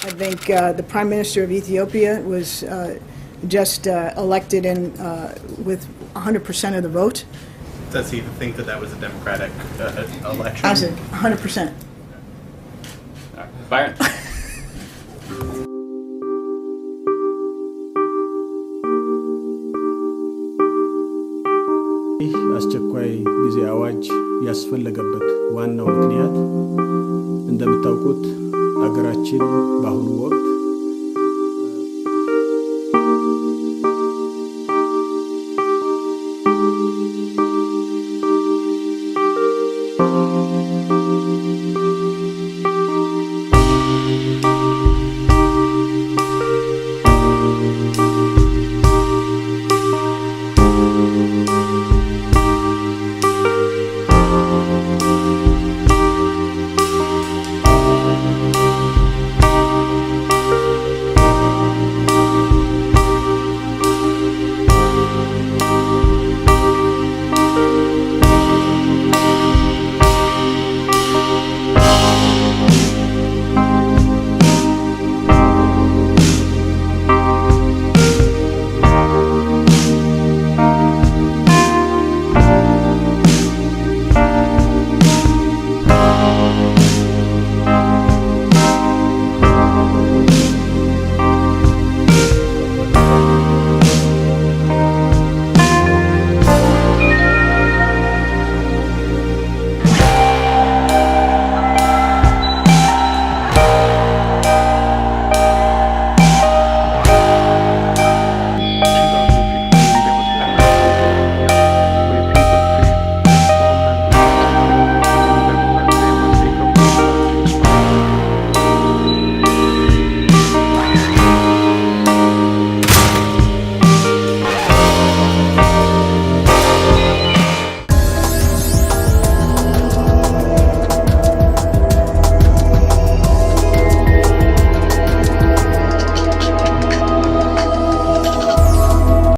I think the Prime Minister of Ethiopia was just elected in with 100% of the vote. Does he think that that was a democratic election? I said 100%. Byron. ይህ አስቸኳይ ጊዜ አዋጅ ያስፈለገበት ዋናው ምክንያት እንደምታውቁት አገራችን በአሁኑ ወቅት